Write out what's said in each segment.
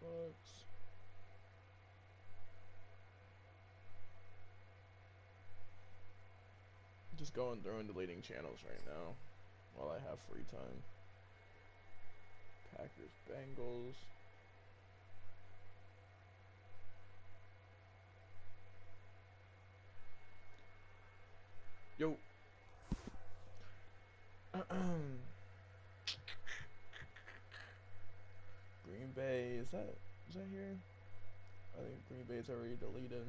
Bucks. Just going through and deleting channels right now while I have free time. Packers, Bengals. Yo. Green Bay, is that here? I think Green Bay's already deleted.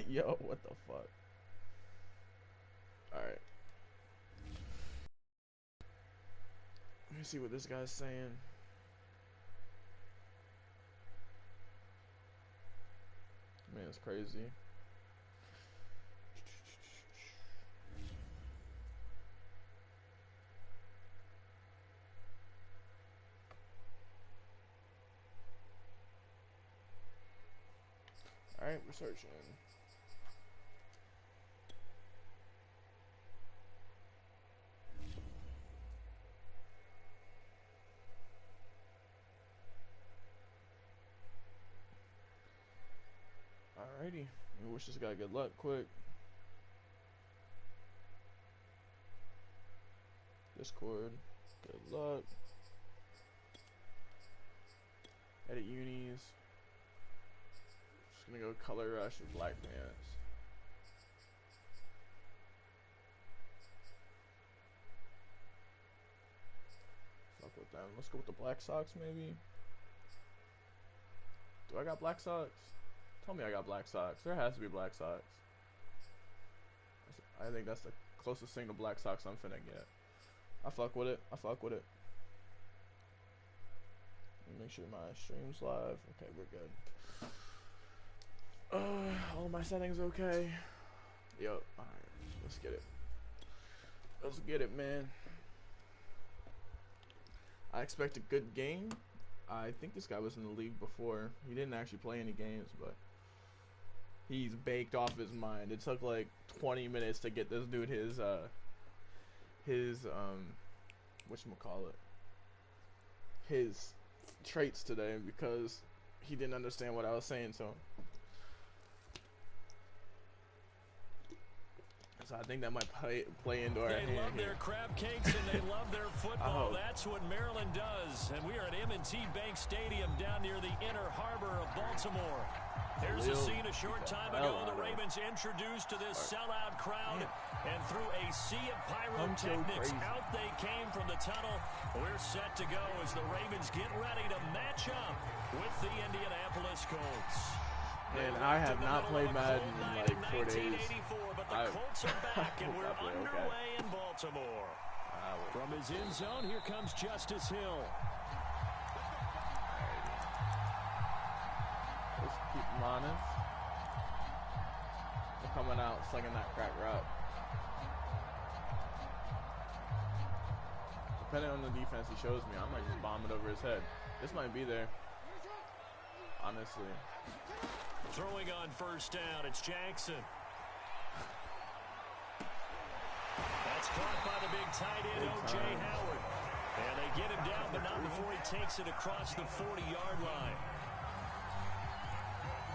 Yo, what the fuck? Alright. Let me see what this guy's saying. Man, it's crazy. Alright, we're searching. Alrighty. We wish this guy good luck quick. Discord. Good luck. Edit unis. Just gonna go color rush with black pants. Fuck with them. Let's go with the black socks maybe. Do I got black socks? Tell me I got black socks. There has to be black socks. I think that's the closest thing to black socks I'm finna get. I fuck with it. I fuck with it. Let me make sure my stream's live. Okay, we're good. All my settings okay. Yup. Alright, let's get it. Let's get it, man. I expect a good game. I think this guy was in the league before. He didn't actually play any games, but he's baked off his mind. It took like 20 minutes to get this dude his whatchamacallit, his traits today because he didn't understand what I was saying to him. So I think that might play into our hand. They love their crab cakes and they love their football. That's what Maryland does. And we are at M&T Bank Stadium down near the Inner Harbor of Baltimore. Here's a scene a short time ago. The Ravens introduced to this sellout crowd. And through a sea of pyrotechnics, out they came from the tunnel. We're set to go as the Ravens get ready to match up with the Indianapolis Colts. And I have not played Madden in like 4 days. But the Colts are back, and we're underway in Baltimore. From his end zone, here comes Justice Hill. Let's keep them honest. They're coming out slinging that crack route. Depending on the defense he shows me, I might just bomb it over his head. This might be there. Honestly. Throwing on first down, it's Jackson. That's caught by the big tight end, O.J. Howard. And they get him down, but not before he takes it across the 40-yard line.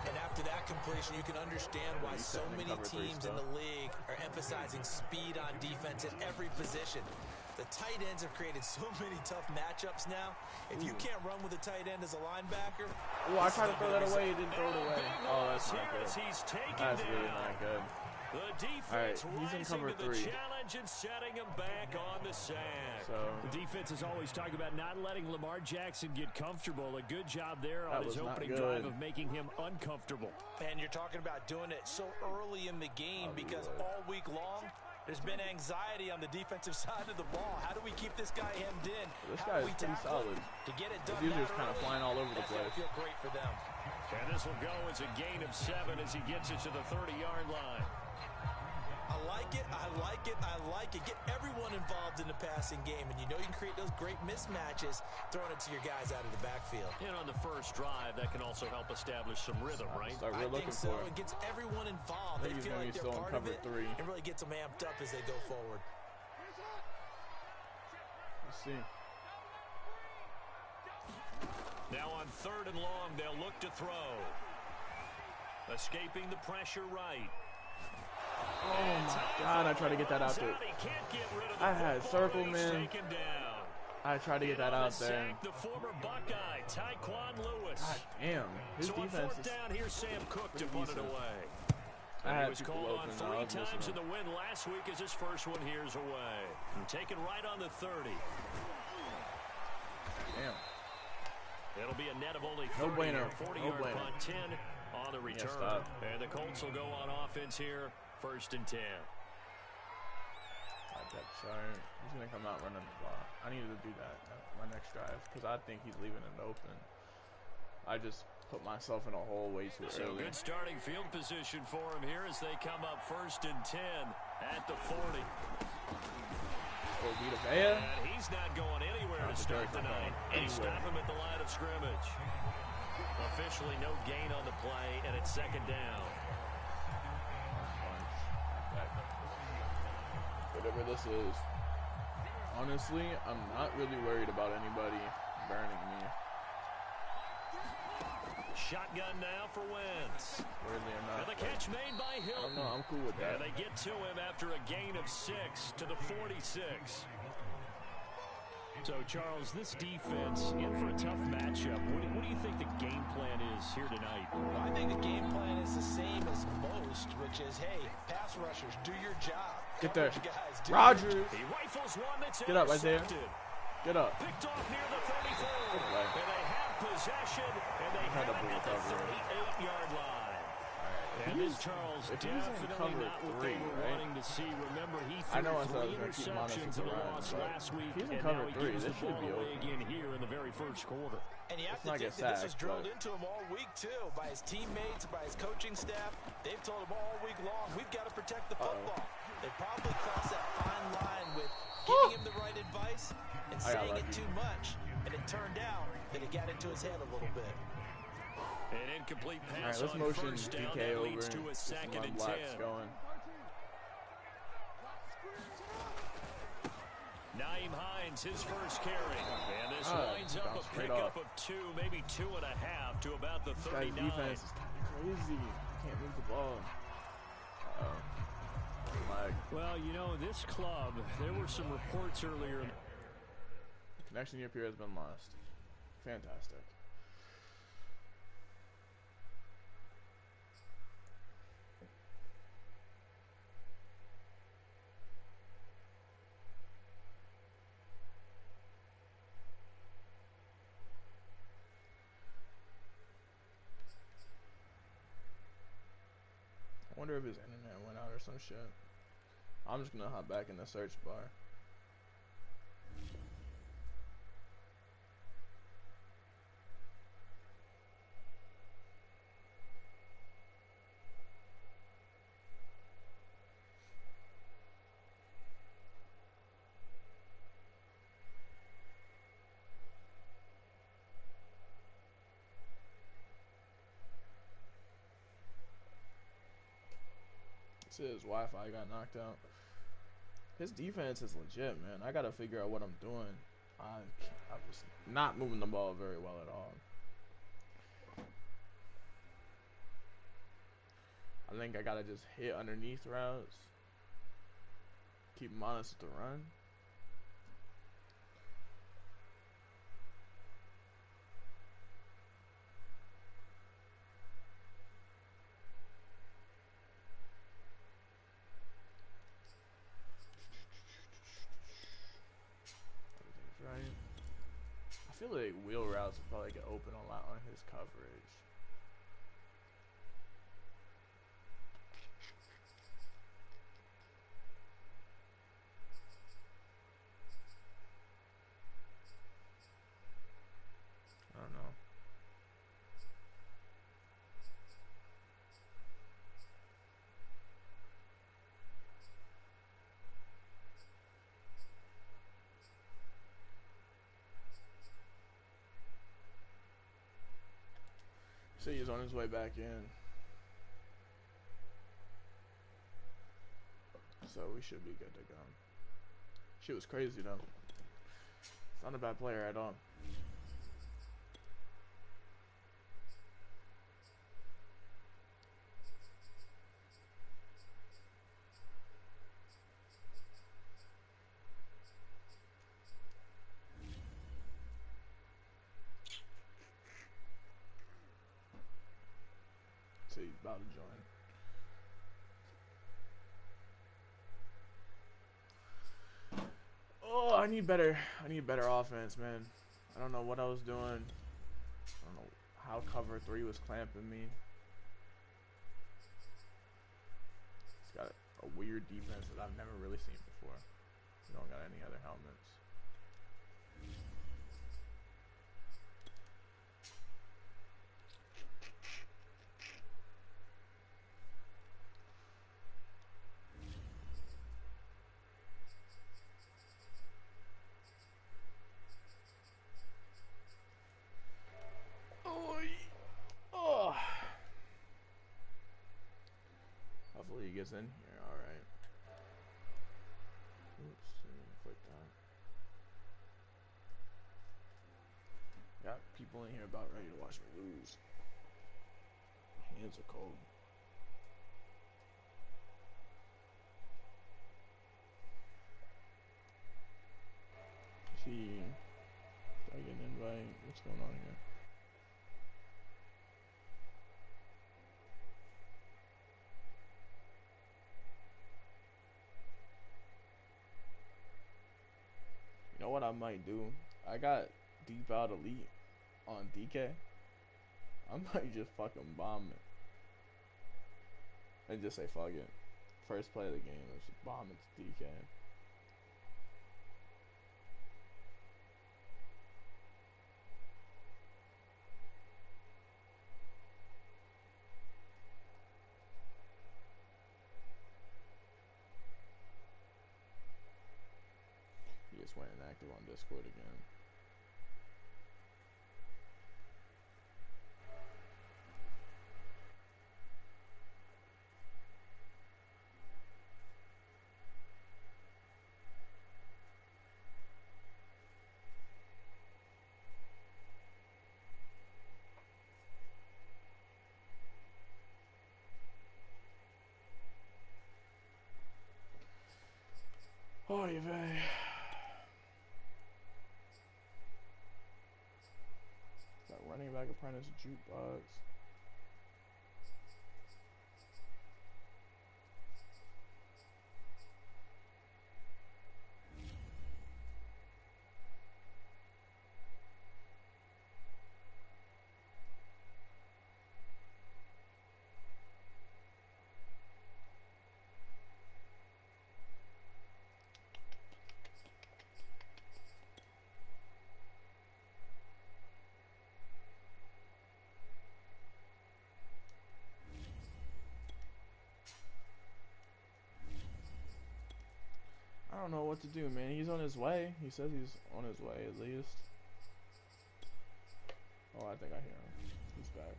And after that completion, you can understand why so many teams in the league are emphasizing speed on defense at every position. The tight ends have created so many tough matchups now. If you can't run with a tight end as a linebacker... Oh, I tried to throw that away. He didn't throw it away. Oh, that's not good. That's really not good. The defense he's in cover 3. Challenge and setting him back on the sack. So, the defense is always talking about not letting Lamar Jackson get comfortable. A good job there on his opening drive of making him uncomfortable. And you're talking about doing it so early in the game because all week long, there's been anxiety on the defensive side of the ball. How do we keep this guy hemmed in? This guy is pretty solid. To get it done, these are kind of flying all over the place. Feel great for them. And this will go as a gain of 7 as he gets it to the 30-yard line. I like it, I like it, I like it. Get everyone involved in the passing game, and you know you can create those great mismatches throwing it to your guys out of the backfield. And on the first drive, that can also help establish some rhythm, right? I think so. It gets everyone involved. They feel like they're part of it and really gets them amped up as they go forward. see. Now on 3rd and long, they'll look to throw. Escaping the pressure right. Oh my God! I tried to get that out there. I had circle, man. I tried to get that out there. The former Buckeye, Tyquan Lewis. God damn, his defense is down here. Sam Cook to put it away. I had he was called on 3 times in the win last week as his first one here's away. And taken right on the 30. Damn. It'll be a net of only 30. No bueno. 40-yard punt, 10 on the return. And the Colts will go on offense here, 1st and 10. Sorry, he's gonna come out running the ball. I needed to do that my next drive because I think he's leaving it open. I just put myself in a hole way too early. So good starting field position for him here as they come up 1st and 10 at the 40. Oh, Vita Vea. And he's not going anywhere to start tonight. And stop him at the line of scrimmage. Officially no gain on the play, and it's 2nd down. Whatever this is. Honestly, I'm not really worried about anybody burning me. Shotgun now for Wentz. Weirdly enough. And the catch made by Hyppurr. I don't know, I'm cool with that. And they get to him after a gain of 6 to the 46. So, Charles, this defense in for a tough matchup. What do you think the game plan is here tonight? Well, I think the game plan is the same as most, which is, hey, pass rushers, do your job. Get there. Guys, Rogers. He rifles one that's Get up right there. Get up. Picked off near the 34. And they have possession, and they have it at the 38-yard line. And this Charles definitely not what they were wanting to see. Remember, he threw 3 interceptions in a loss last week, and now he gives the ball away again here in the very first quarter. And you have to think that this was drilled into him all week, too, by his teammates, by his coaching staff. They've told him all week long, we've got to protect the football. They probably crossed that fine line with giving him the right advice and saying it too much, and it turned out that it got into his head a little bit. An incomplete pass let's on motion first down DK that over. leads to a 2nd and 10. Going. Naeem Hines, his first carry. And this winds up a pickup of 2, maybe 2.5 to about the 39. This defense is crazy. Can't move the ball. Well, you know, this club, there were some reports earlier. The connection to Hyppurr has been lost. Fantastic. I wonder if his internet went out or some shit. I'm just gonna hop back in the search bar. His Wi-Fi got knocked out. His defense is legit, man. I gotta figure out what I'm doing. I was not moving the ball very well at all. I think I gotta just hit underneath routes. Keep him honest with the run. I feel like wheel routes will probably get open a lot on his coverage. I don't know. So he's on his way back in. So we should be good to go. Shit was crazy though. He's not a bad player at all. So he's about to join. Oh, I need better offense, man. I don't know what I was doing. I don't know how cover 3 was clamping me. It's got a weird defense that I've never really seen before. We don't got any other helmets. Oh. Hopefully he gets in here. All right. Oops, didn't click that. Got people in here about ready to watch me lose. Hands are cold. See, I get an invite. What's going on here? You know what I might do? I got deep out elite on DK. I might just fucking bomb it. And just say fuck it. First play of the game, let's just bomb it to DK. He just went inactive on Discord again. Oh, you vey. Got running back apprentice jukebox. I don't know what to do, man. He's on his way. He says he's on his way, at least. Oh, I think I hear him. He's back.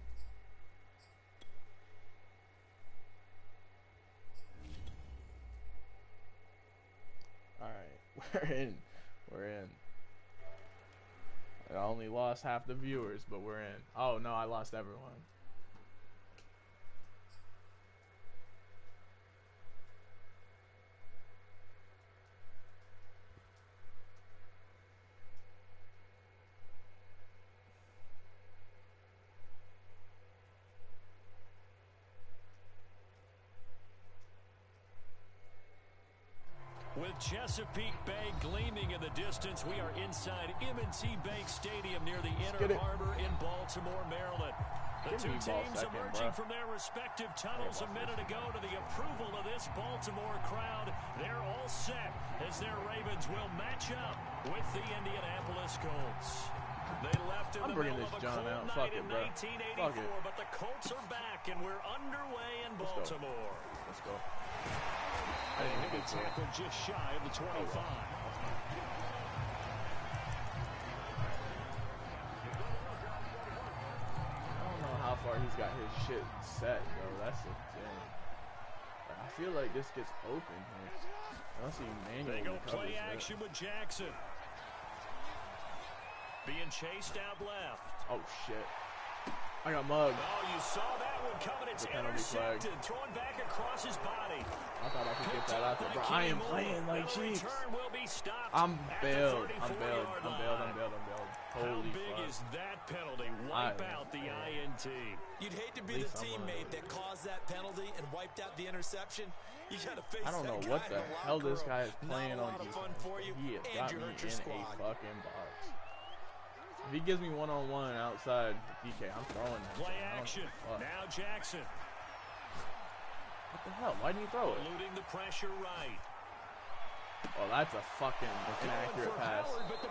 Alright, we're in. We're in. I only lost half the viewers, but we're in. Oh, no, I lost everyone. With Chesapeake Bay gleaming in the distance, we are inside M&T Bank Stadium near the Inner Harbor in Baltimore, Maryland. The two teams emerging from their respective tunnels a minute ago to the approval of this Baltimore crowd. They're all set as their Ravens will match up with the Indianapolis Colts. They left in the middle of a cold night in 1984, but the Colts are back and we're underway in Baltimore. Let's go. I think he tackled just shy of the 25. I don't know how far he's got his shit set, though. That's the thing. I feel like this gets open here. Unless he manually they go play action with Jackson. Being chased out left. Oh, shit. I got mugged. Oh, you saw that one coming. It's intercepted. Throwing back across his body. I thought I could get that out there, bro. I am playing like cheeks. I'm bailed. I'm bailed. How big is that penalty? Wipe out the INT. You'd hate to be the teammate that caused that penalty and wiped out the interception. You gotta face I don't know what the hell this guy is playing on defense. He has got me in a fucking box. If he gives me one-on-one outside the DK, I'm throwing him. Play action. Now Jackson. What the hell? Why didn't you throw it? Eluding the pressure right. Oh, that's a fucking inaccurate pass.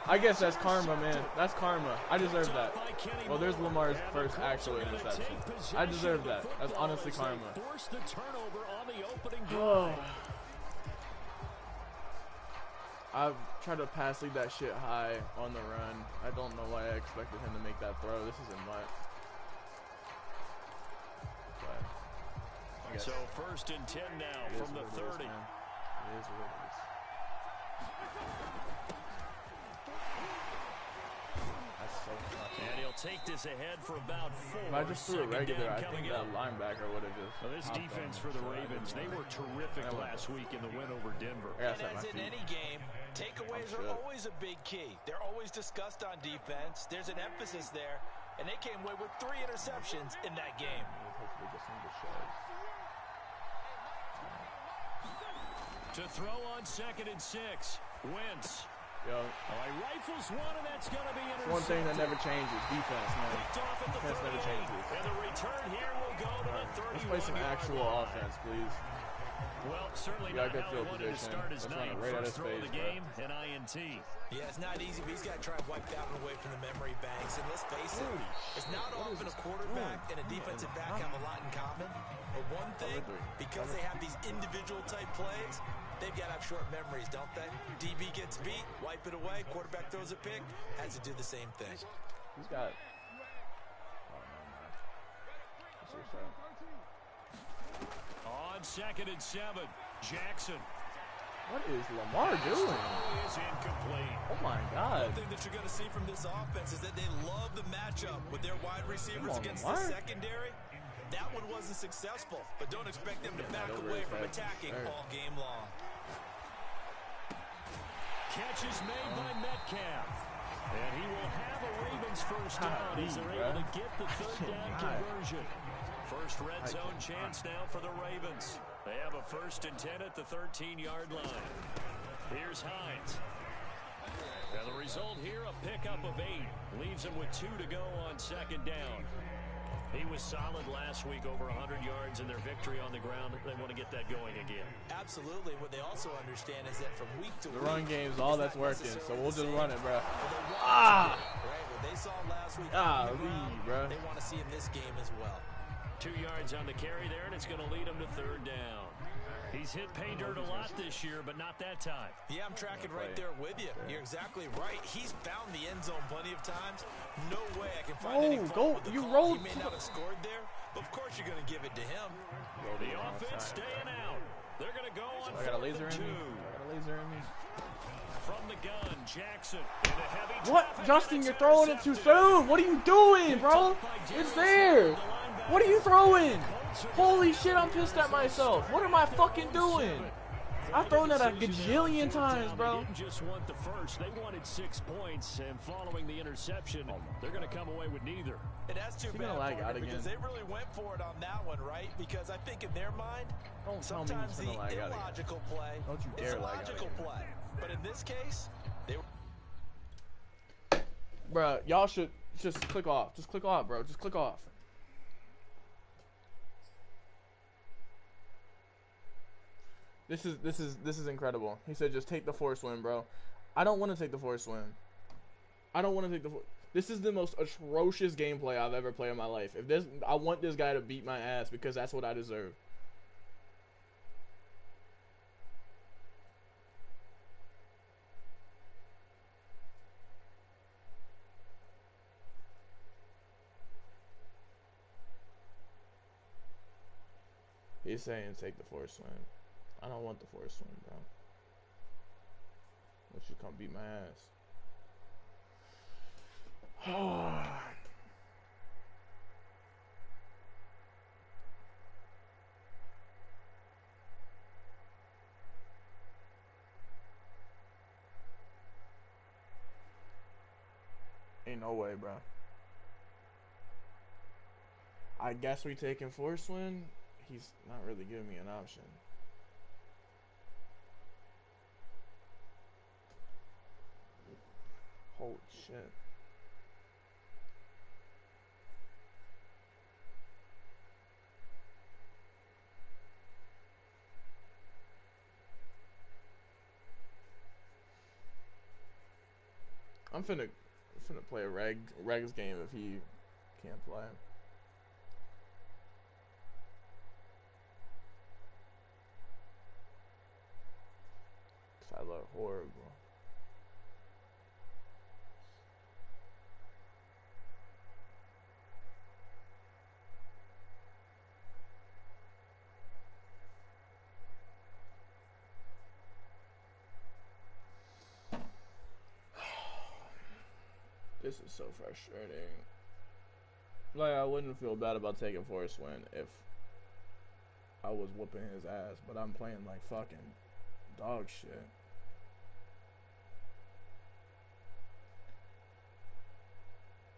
I guess that's karma, man. That's karma. I deserve that. Well, there's Lamar's first actual interception. I deserve that. That's honestly karma. Oh. I've tried to pass lead that shit high on the run. I don't know why I expected him to make that throw. This isn't much. So 1st and 10 now from the 30. It is what it is. That's so fucking. And he'll take this ahead for about 4. If I just threw a regular, I think that linebacker would have just. Well, this defense for the Ravens, they were terrific last week in the win over Denver. And as in any game, takeaways are always a big key. They're always discussed on defense. There's an emphasis there, and they came away with 3 interceptions in that game. To throw on 2nd and 6. Wentz. Yo. He rifles one, and that's going to be intercepted. One thing that never changes, defense, man. Defense never changes. And the return here will go to the 31. Let's play some actual offense, please. Well, certainly not how he wanted to start his night. First throw of the game, an INT. Yeah, it's not easy, but he's got to try and wipe that one away from the memory banks. And let's face it, it's not often a quarterback and a defensive back have a lot in common. But one thing, because they have these individual type plays, they've got to have short memories, don't they? DB gets beat, wipe it away. Quarterback throws a pick, has to do the same thing. He's got. Oh, no, man. On 2nd and 7, Jackson. What is Lamar doing? Is incomplete. Oh my God. One thing that you're going to see from this offense is that they love the matchup with their wide receivers against the secondary. That one wasn't successful, but don't expect them to back away from attacking all game long. Catch is made by Metcalf. And he will have a Ravens first down as they're able to get the 3rd down conversion. First red zone chance now for the Ravens. They have a 1st and 10 at the 13-yard line. Here's Hines. And the result here, a pickup of 8. Leaves him with 2 to go on 2nd down. He was solid last week, over 100 yards in their victory on the ground. They want to get that going again. Absolutely. What they also understand is that from week to week, the run game is all that's working, so we'll just run it, bro. Right, what they saw last week, bro. They want to see in this game as well. 2 yards on the carry there, and it's going to lead him to 3rd down. He's hit pay dirt a lot this year, but not that time. Yeah, I'm tracking right there with you. You're exactly right. He's found the end zone plenty of times. No way I can find any fault with the call. He may not have scored there, but of course you're going to give it to him. The offense staying out. They're going to go on 4th and 2. From the gun, Jackson. What? Justyn, you're throwing it too soon. What are you doing, bro? It's there. What are you throwing? Holy shit, I'm pissed at myself. What am I fucking doing? I've thrown that a gajillion times, bro. They didn't just want the first. They wanted 6 points, and following the interception, they're going to come away with neither. And that's too bad because they really went for it on that one, right? Because I think in their mind, sometimes the illogical play is a logical play. But in this case, they were... Bruh, y'all should just click off. Just click off, bro. Just click off. This is incredible. He said just take the force win, bro. I don't want to take the force win. I don't want to take the This is the most atrocious gameplay I've ever played in my life. I want this guy to beat my ass because that's what I deserve. He's saying take the force win. I don't want the force win, bro. Let you come beat my ass. Ain't no way, bro. I guess we taking force win. He's not really giving me an option. Holy shit. I'm finna play a regs game if he can't play. Cause I look horrible. This is so frustrating. Like, I wouldn't feel bad about taking force win if I was whooping his ass, but I'm playing like fucking dog shit.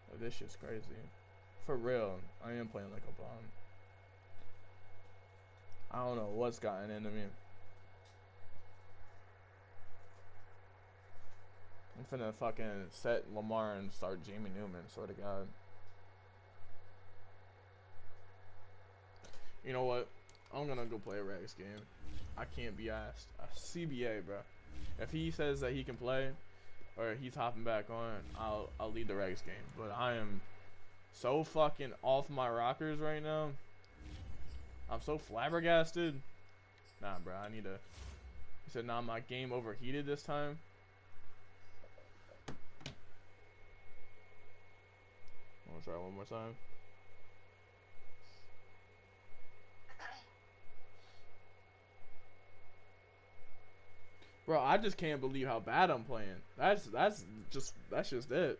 Like, this shit's crazy. For real, I am playing like a bum. I don't know what's gotten into me. I'm finna fucking set Lamar and start Jamie Newman, swear to God. You know what? I'm gonna go play a Regs game. I can't be asked. A CBA, bro. If he says that he can play, or he's hopping back on, I'll lead the Regs game. But I am so fucking off my rockers right now. I'm so flabbergasted. Nah, bro. I need to. He said, nah, my game overheated this time. I'm gonna try one more time. Bro, I just can't believe how bad I'm playing. That's just it.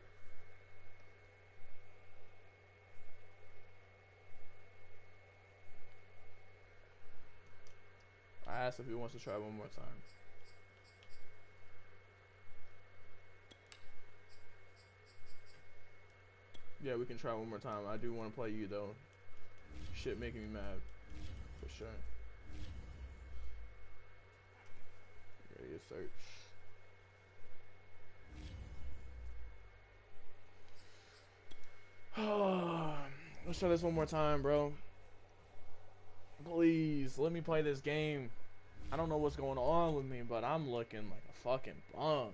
I asked if he wants to try one more time. Yeah, we can try one more time. I do want to play you though. Shit making me mad. For sure. Ready to search. Let's try this one more time, bro. Please, let me play this game. I don't know what's going on with me, but I'm looking like a fucking bum.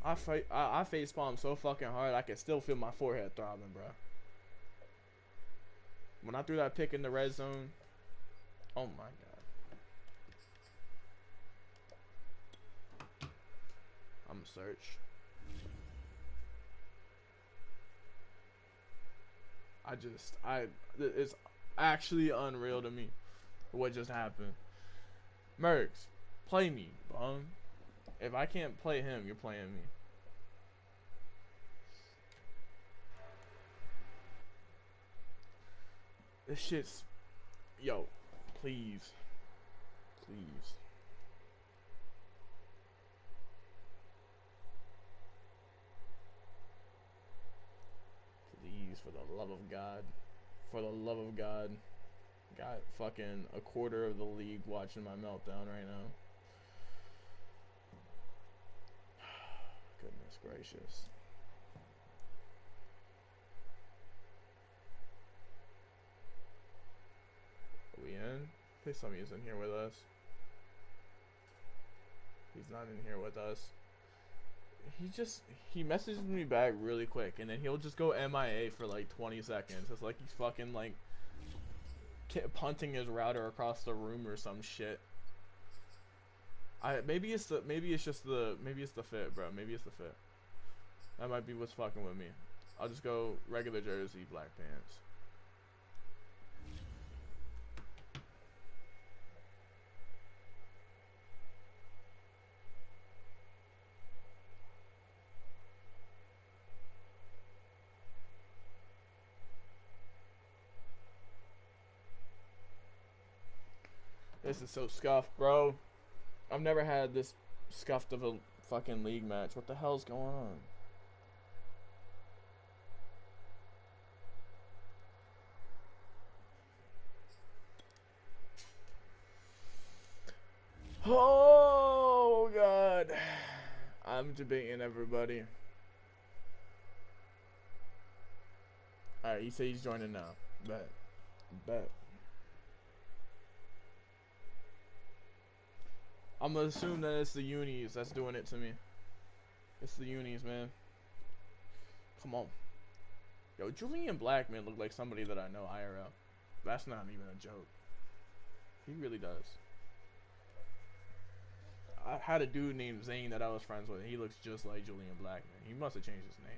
I facepalm so fucking hard, I can still feel my forehead throbbing, bro. When I threw that pick in the red zone, oh my god. I'm gonna search. It's actually unreal to me what just happened. Mercs, play me, bum. If I can't play him, you're playing me. This shit's... Yo, please. Please. Please, for the love of God. For the love of God. Got fucking a quarter of the league watching my meltdown right now. Goodness gracious. Are we in? Please tell me he's in here with us. He's not in here with us. He messages me back really quick, and then he'll just go MIA for like 20 seconds. It's like he's fucking like punting his router across the room or some shit. Maybe it's the fit, bro. Maybe it's the fit. That might be what's fucking with me. I'll just go regular jersey, black pants. This is so scuffed, bro. I've never had this scuffed of a fucking league match. What the hell's going on? Oh, God. I'm debating everybody. Alright, he said he's joining now. Bet. Bet. I'm gonna assume that it's the unis that's doing it to me. It's the unis, man. Come on. Yo, Julian Blackman looked like somebody that I know IRL. That's not even a joke. He really does. I had a dude named Zane that I was friends with. He looks just like Julian Blackman. He must have changed his name.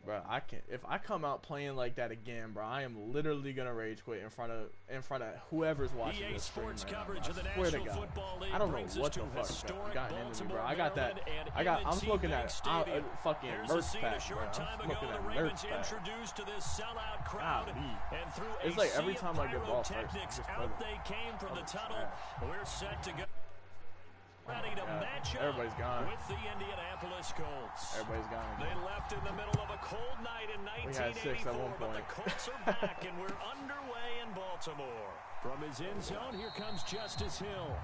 Bro, I can't. If I come out playing like that again, bro, I am literally gonna rage quit in front of whoever's watching this stream. Sports right coverage now. of the I swear to National God, Football League I don't know brings what us the to fuck got into me, bro. I got that. Maryland, I'm looking at fucking Here's Nerf a scene pack, a short bro. time I'm ago, looking at the Nerf Ravens pack. introduced to this sellout crowd, and through It's a like every sea time of I get ball first, pyrotechnics, just out they came from the tunnel. We're set to go. Ready to match up Everybody's gone. with the Indianapolis Colts. Everybody's gone again. They left in the middle of a cold night in 1984, but the Colts are back, and we're underway in Baltimore. From his end zone, here comes Justice Hill. All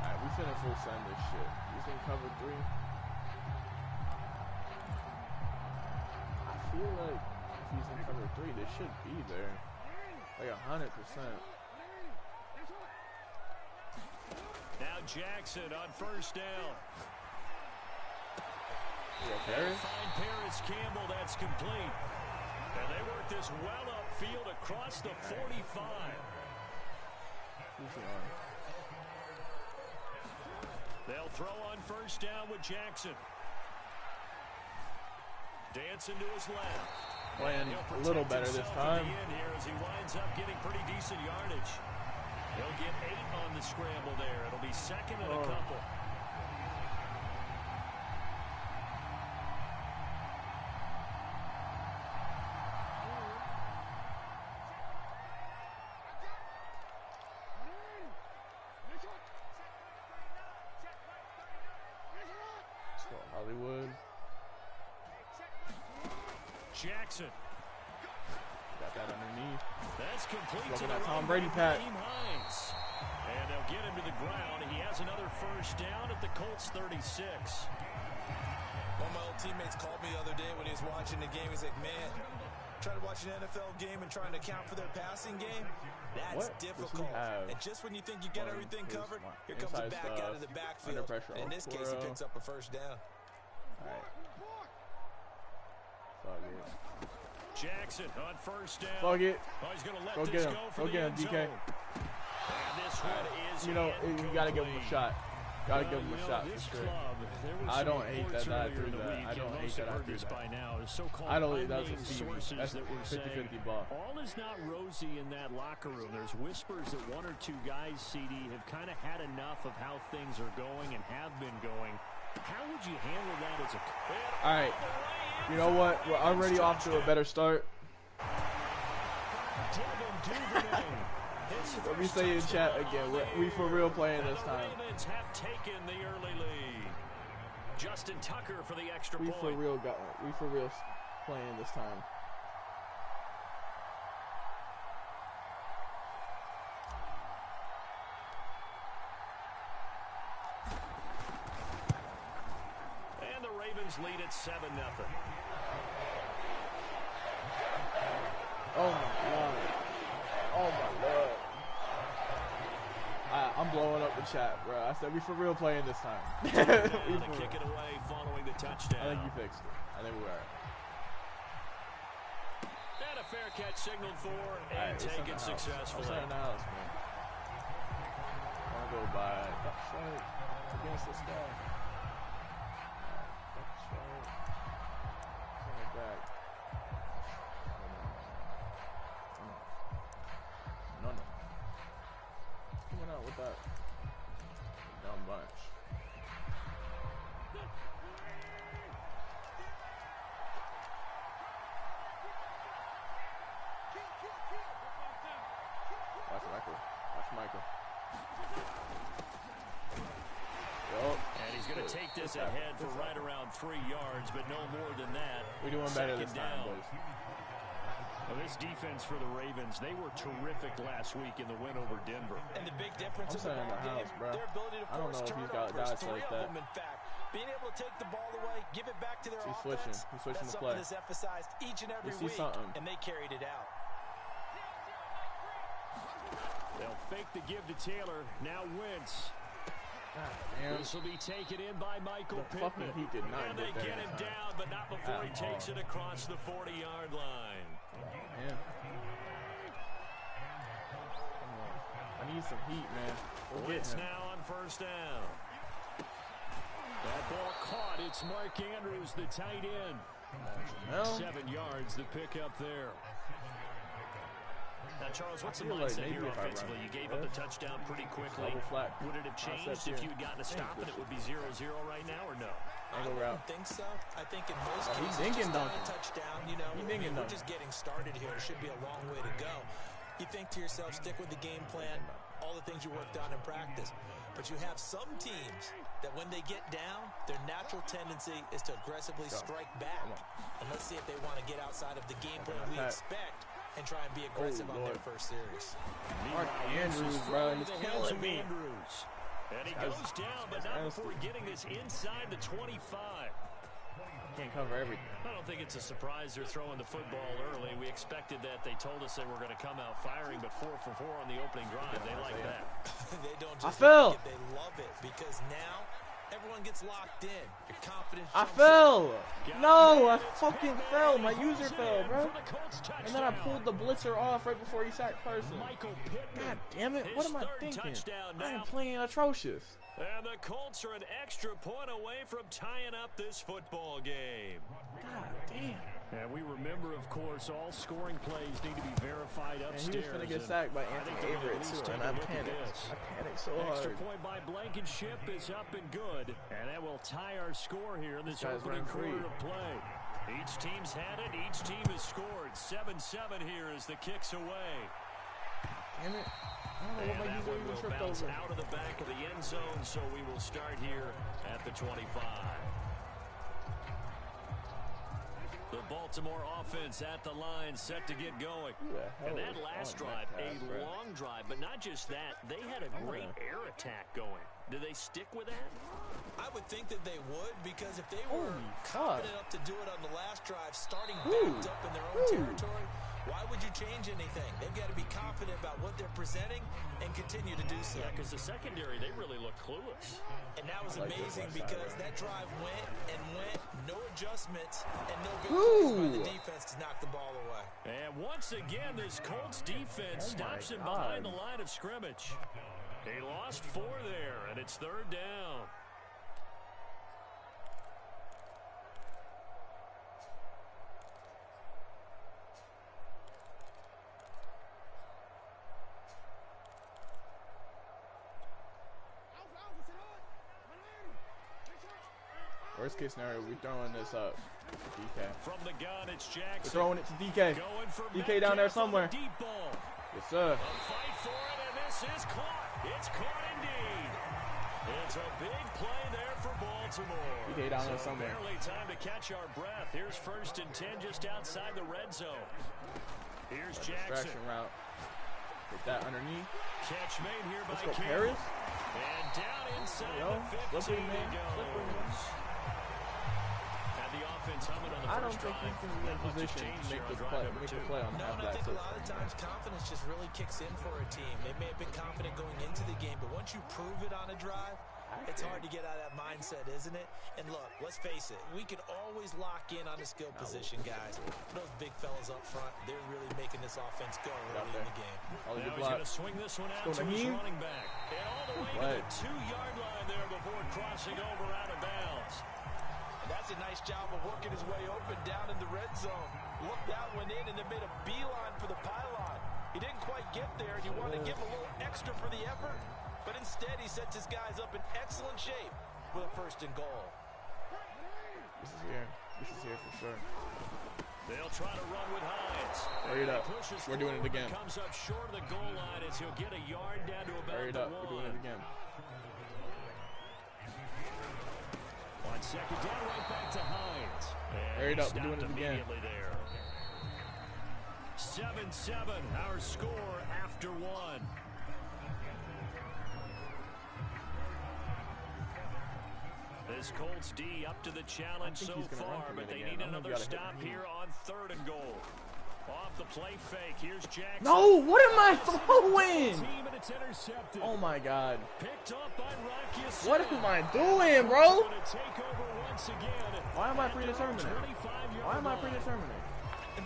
right, we finna full send this shit. You think cover 3? I feel like if he's in cover 3, they should be there. Like 100%. Now Jackson on first down. Paris? Find Paris Campbell, that's complete. And they work this well upfield across the 45. Who's he on? They'll throw on first down with Jackson. Dancing to his left. Playing a little better this time. Here as he winds up getting pretty decent yardage. He'll get 8 on the scramble there. It'll be second and a couple. Hollywood. Jackson. Got that underneath. That's complete to looking the at Tom running Brady back, pat. And they'll get him to the ground. He has another first down at the Colts 36. One of my old teammates called me the other day when he was watching the game. He's like, man, trying to watch an NFL game and trying to account for their passing game, that's difficult. And just when you think you get everything covered, here comes a back out of the backfield. And in this case, he picks up a first down. All right. Fuck it. Jackson on first down. Fuck it. Oh, he's going to let Go this get him. go for Go the get him, end DK. zone. And this one is you know, you gotta give him a shot. Gotta give him a shot for sure. I don't hate that I threw that. I don't hate that I threw that. I don't. That was a CV. That's a 50-50 ball. All is not rosy in that locker room. There's whispers that one or two guys, CD, have kind of had enough of how things are going and have been going. How would you handle that as a... All right. You know what? We're already off to a better start. Let me say in chat again. We for real playing this time. Ravens have taken the early lead. Justyn Tucker for the extra point. We for real playing this time. And the Ravens lead at 7-0. Oh my God. Oh my Lord. I'm blowing up the chat, bro. I said we for real playing this time. We kick it away following the touchdown. I think you fixed it. I think we are. And a fair catch signaled for and taken successfully. I'm saying house, man. I want to go by duck strike against this guy. Duck strike. Send it back. No. Coming out with that. take this ahead for right around 3 yards, but no more than that. We're doing better this time, boys. Well, this defense for the Ravens, they were terrific last week in the win over Denver. And the big difference in the ball game, their ability to force turnovers, 3 of them, in fact. Being able to take the ball away, give it back to their offense, he's switching that's the something play. that's emphasized each and every week, and they carried it out. They'll fake the give to Taylor. Now Wentz. This will be taken in by Michael Pittman. He did not and they get him down, but not before he takes it across the 40-yard line. Yeah. I need some heat, man. Wentz now on first down. That ball caught. It's Mark Andrews, the tight end. 7 yards the pickup there. Now, Charles, what's the mindset here offensively? You gave up the touchdown pretty quickly. Would it have changed if you had gotten a stop and it would be 0-0 right now, or no? I don't think so. I think in most cases, just not a touchdown. You know, we're just getting started here. It should be a long way to go. You think to yourself, stick with the game plan, all the things you worked on in practice. But you have some teams that when they get down, their natural tendency is to aggressively strike back. And let's see if they want to get outside of the game plan we expect and try and be aggressive on their first series. Mark Andrews, bro, and it's killing me. And he goes down, but not before getting this inside the 25. Can't cover everything. I don't think it's a surprise they're throwing the football early. We expected that. They told us they were going to come out firing, but 4 for 4 on the opening drive. They like that. They don't just like it, they love it, because now everyone gets locked in. Your confidence I fell. No, I fucking fell. My user fell, bro. And then I pulled the blitzer off right before he sacked person. God damn it. What am I thinking? I am playing atrocious. And the Colts are an extra point away from tying up this football game. God damn. And we remember, of course, all scoring plays need to be verified upstairs. And he was going to get sacked by Anthony Averett, too, and I panicked so hard. Extra point by Blankenship is up and good. And that will tie our score here in this opening quarter of play. Each team's had it. Each team has scored. 7-7 here as the kick's away. Damn it. And that one will bounce out of the back of the end zone, so we will start here at the 25. The Baltimore offense at the line, set to get going. And that last drive, a long drive, but not just that, they had a great air attack going. Do they stick with that? I would think that they would, because if they were confident enough to do it on the last drive, starting backed up in their own territory, why would you change anything? They've got to be confident about what they're presenting and continue to do so. Yeah, because the secondary, they really look clueless. And that was amazing because that drive went and went, no adjustments, and no big plays by the defense to knock the ball away. And once again, this Colts defense stops him behind the line of scrimmage. He lost 4 there, and it's 3rd down. Worst case scenario, we're throwing this up to DK. From the gun, it's Jackson. We're throwing it to DK. DK down there somewhere. Deep ball. Yes, sir. A fight for it, and this is caught. It's caught indeed. It's a big play there for Baltimore. DK down there somewhere. Barely time to catch our breath. Here's 1st and 10 just outside the red zone. Here's Jackson. Distraction route. Get that underneath. Catch made here by Let's go, Paris. And down inside the 15 he goes. The offense humming on the I don't first think drive. he's in a position to make the play on No, and I think a lot of times confidence just really kicks in for a team. They may have been confident going into the game, but once you prove it on a drive, it's hard to get out of that mindset, isn't it? And look, let's face it, we can always lock in on the skill position, guys. Those big fellas up front, they're really making this offense go early in the game. Now he's going to swing this one out to his running back. And all the way to the 2-yard line there before crossing over out of bounds. That's a nice job of working his way open down in the red zone. Looked that one in and then made a beeline for the pylon. He didn't quite get there, and you want to give him a little extra for the effort. But instead, he sets his guys up in excellent shape with a 1st and goal. This is here. This is here for sure. They'll try to run with Hines. Hurry it up. We're doing it again. Comes up short of the goal line as he'll get a yard down to about Hurry it up. We're doing it again. On second down, right back to Hines. Hurry up, we're doing it again. There. 7-7, our score after one. This Colts D up to the challenge so far, but they need another stop here on 3rd and goal. Off the play fake, here's Jackson. No, what am I throwing? Oh my God. Picked up by what am I doing, bro? Why am I predetermining? Why am I predetermining?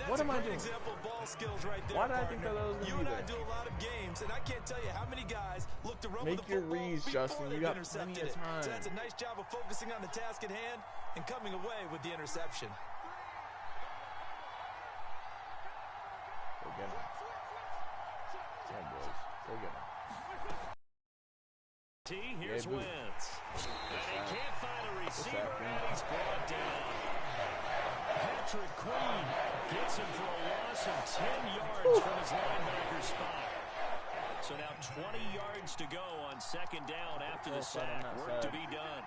What am I doing? Example of ball skills right there, why did I think that was you and I do a lot of games, and I can't tell you how many guys look to run Make with the your football reads, Justyn. You got plenty of time. So that's a nice job of focusing on the task at hand and coming away with the interception. Go get him. Come on, boys. Go get him. Here's Wentz. And he can't find a receiver, and he's brought down. Patrick Queen gets him for a loss of 10 yards from his linebacker spot. So now 20 yards to go on 2nd down after the sack. Work to be done.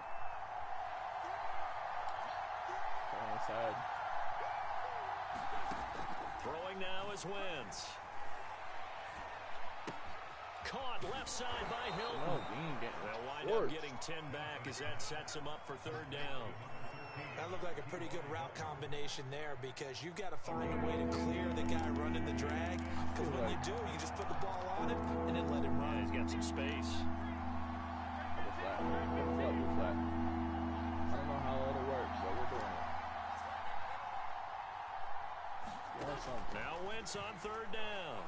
Throwing now is Wentz. Caught left side by Hilton. They'll wind up getting 10 back as that sets him up for 3rd down. That looked like a pretty good route combination there because you've got to find a way to clear the guy running the drag. Because when you do, you just put the ball on him and then let him run. Yeah, he's got some space. Flat. I don't know how it'll work, but we're doing it. Now Wentz on 3rd down.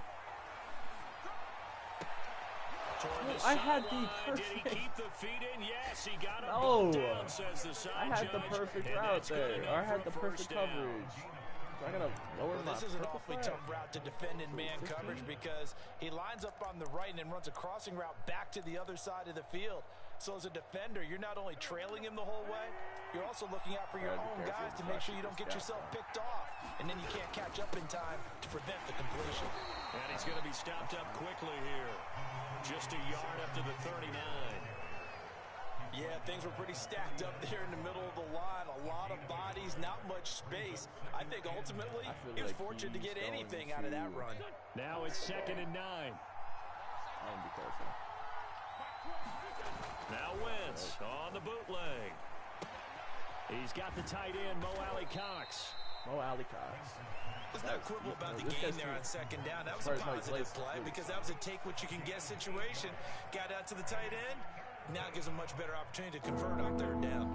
I had the perfect. Did he keep the feet in? Yes, he got him. No, down, says the side I had judge, the perfect route there. I had the perfect coverage. So I gotta lower my. This is an awfully tough route to defend in man coverage because he lines up on the right and then runs a crossing route back to the other side of the field. So as a defender, you're not only trailing him the whole way, you're also looking out for your own guys to make sure you don't get yourself picked off, and then you can't catch up in time to prevent the completion. And he's going to be stopped up quickly here. Just a yard up to the 39. Yeah, things were pretty stacked up there in the middle of the line. A lot of bodies, not much space. I think ultimately he was fortunate to get anything out of that run. Now it's 2nd and 9. I'll be careful. Now Wentz on the bootleg. He's got the tight end, Mo Alley Cox. Let's not quibble about the game there on 2nd down. That was a positive play because that was a take-what-you-can-get situation. Got out to the tight end. Now gives him much better opportunity to convert on 3rd down.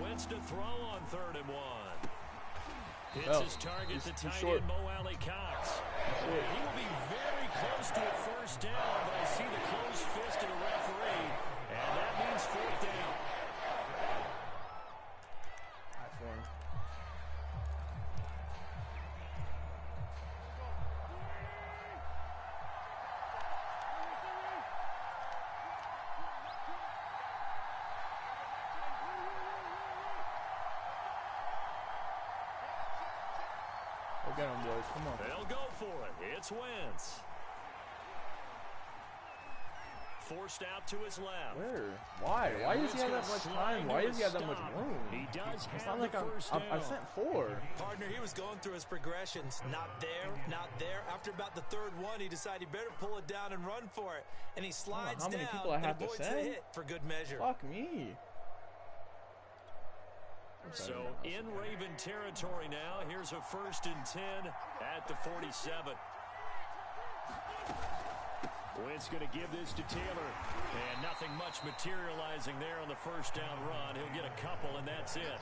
Wentz to throw on 3rd and 1. Hits his target, the tight end, Mo Alley Cox. He will be very close to a 1st down, but I see the closed fist of the referee, and that means 4th down. Get him, boys. Come on. They'll go for it. It's Wentz. Forced out to his left. Where? Why? Why does he have that much time? Why does he have that much room? He does it's have not like I've sent 4. Partner, he was going through his progressions. Not there, not there. After about the 3rd one, he decided he better pull it down and run for it. And he slides how many down people I have and to avoids the send? hit for good measure. Fuck me. So in Raven territory now. Here's a 1st and 10 at the 47. Wentz going to give this to Taylor. And nothing much materializing there on the 1st down run. He'll get a couple, and that's it.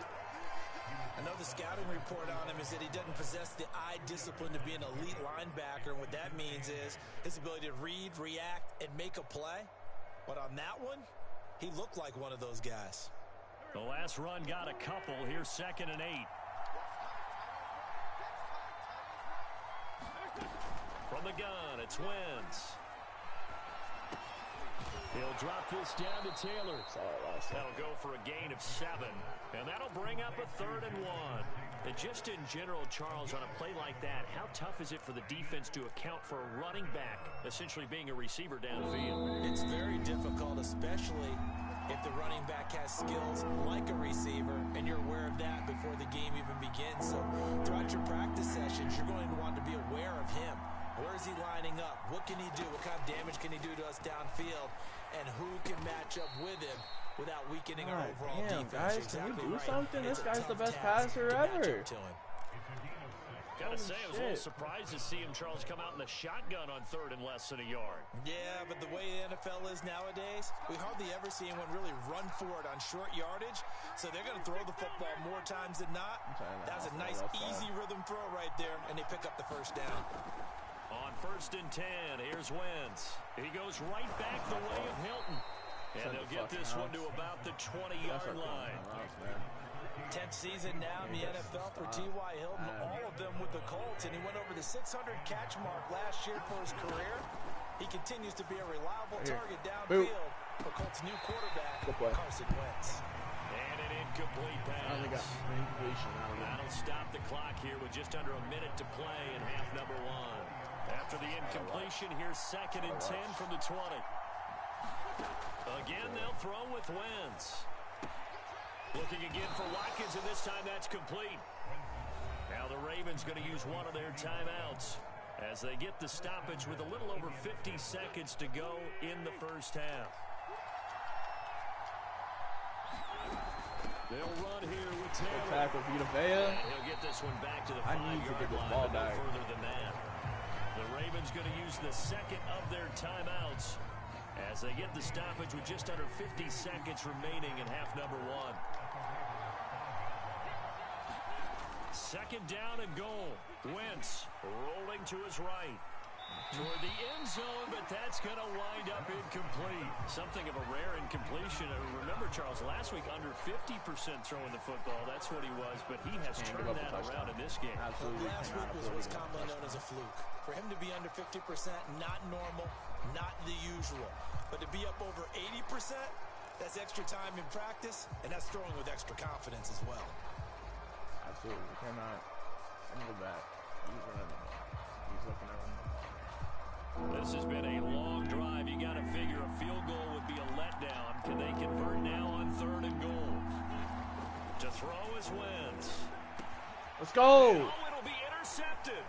I know the scouting report on him is that he doesn't possess the eye discipline to be an elite linebacker. And what that means is his ability to read, react, and make a play. But on that one, he looked like one of those guys. The last run got a couple. Here's 2nd and 8. From the gun, it's Wentz. He'll drop this down to Taylor. That'll go for a gain of 7. And that'll bring up a 3rd and 1. And just in general, Charles, on a play like that, how tough is it for the defense to account for a running back essentially being a receiver downfield? It's very difficult, especially if the running back has skills like a receiver, and you're aware of that before the game even begins. So throughout your practice sessions, you're going to want to be aware of him. Where is he lining up? What can he do? What kind of damage can he do to us downfield? And who can match up with him without weakening our overall defense? Guys, can we do something? This guy's the best passer ever. Gotta say, I was a little surprised to see him, Charles, come out in the shotgun on 3rd and less than a yard. Yeah, but the way the NFL is nowadays, we hardly ever see anyone really run for it on short yardage. So they're going to throw the football more times than not. That's a nice, easy rhythm throw right there, and they pick up the first down. On 1st and 10, here's Wentz. He goes right back the way of Hilton. And they'll get this one to about the 20-yard line. 10th season now in the NFL for T.Y. Hilton, all of them with the Colts, and he went over the 600-catch mark last year for his career. He continues to be a reliable target downfield for Colts' new quarterback, Carson Wentz. And an incomplete pass. That'll stop the clock here with just under a minute to play in half number 1. After the incompletion, here's 2nd and 10 from the 20. Again, they'll throw with Wentz. Looking again for Watkins, and this time that's complete. Now the Ravens going to use one of their timeouts as they get the stoppage with a little over 50 seconds to go in the first half. They'll run here with Taylor. Tackle Vita Vea. He'll get this one back to the 5-yard line, no further than that. The Ravens going to use the 2nd of their timeouts as they get the stoppage with just under 50 seconds remaining in half number 1. 2nd down and goal. Wentz rolling to his right. Toward the end zone, but that's going to wind up incomplete. Something of a rare incompletion. Remember, Charles, last week under 50% throwing the football. That's what he was, but he has turned that around in this game. Absolutely. Last week was what's commonly known as a fluke. For him to be under 50%, not normal, not the usual. But to be up over 80%, that's extra time in practice, and that's throwing with extra confidence as well. Absolutely. We cannot handle that. He's running. He's looking at him. This has been a long drive. You got to figure a field goal would be a letdown. Can they convert now on 3rd and goal? To throw is Wentz. Let's go. Oh, it'll be intercepted.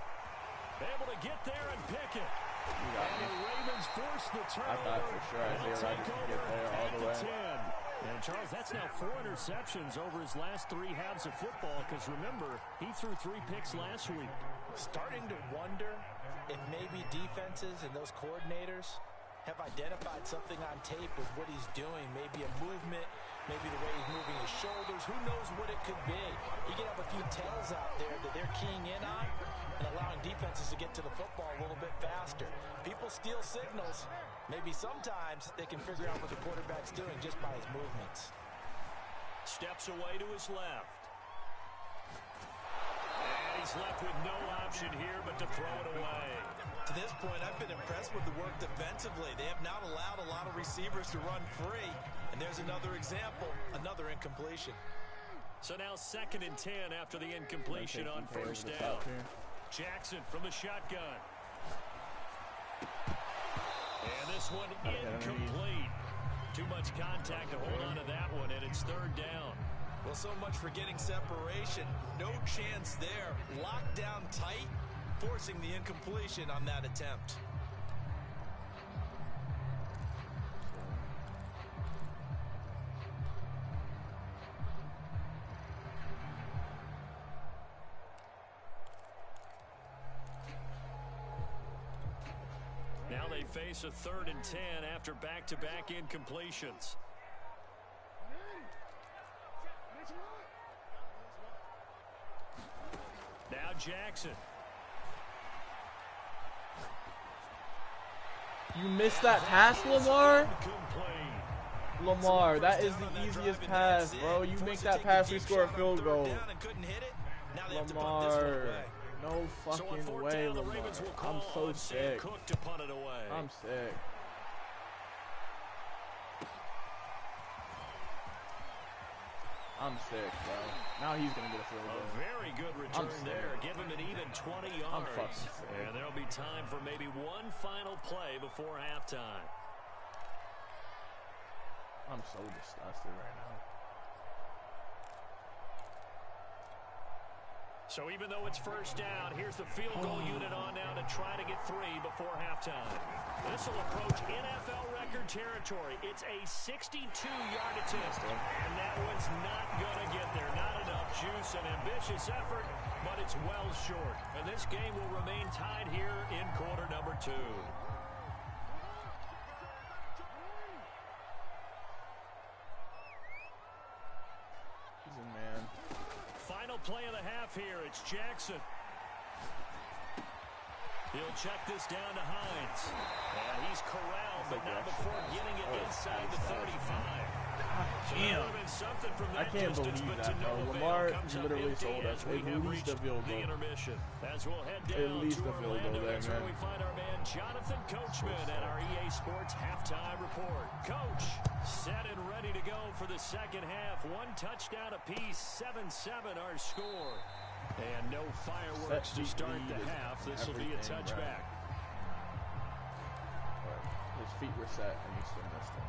Able to get there and pick it. And the Ravens force the turnover. I thought for sure I'd get there all the way. 10. And Charles, that's now 4 interceptions over his last 3 halves of football, because remember, he threw 3 picks last week. Starting to wonder if maybe defenses and those coordinators have identified something on tape with what he's doing. Maybe a movement, maybe the way he's moving his shoulders. Who knows what it could be? He could have a few tells out there that they're keying in on and allowing defenses to get to the football a little bit faster. People steal signals. Maybe sometimes they can figure out what the quarterback's doing just by his movements. Steps away to his left. And he's left with no option here but to throw it away. To this point, I've been impressed with the work defensively. They have not allowed a lot of receivers to run free. And there's another example, another incompletion. So now 2nd and 10 after the incompletion on 1st down. Jackson from the shotgun. And this one incomplete. Too much contact to hold on to that one, and it's 3rd down. Well, so much for getting separation. No chance there. Locked down tight, forcing the incompletion on that attempt. Now they face a 3rd and 10 after back-to-back incompletions. Now Jackson. You missed that pass, Lamar? Lamar, that is the easiest pass, bro. You make that pass, we score a field goal. Lamar. No fucking way, Lamar. I'm so sick. I'm sick. I'm sick, bro. Now he's going to get a field goal. A very good return there. Give him an even 20 yards. I'm fucking sick. And there'll be time for maybe one final play before halftime. I'm so disgusted right now. So even though it's first down, here's the field goal unit on now to try to get 3 before halftime. This will approach NFL record territory. It's a 62-yard attempt, and that one's not going to get there. Not enough juice, an ambitious effort, but it's well short. And this game will remain tied here in quarter number 2. He's a man. Final play of the half here. It's Jackson. He'll check this down to Hines. And he's corralled, but not before getting it inside the 35. Damn. I can't believe that, bro. Lamar literally sold us. At least a field goal. As we'll head At down least to a field Orlando, goal there, that's where man. we find our man Jonathan Coachman at our EA Sports halftime report. Coach, set and ready to go for the second half. 1 touchdown apiece, 7-7 our score. And no fireworks to start the half. This will be a touchback. His feet were set and he still missed it.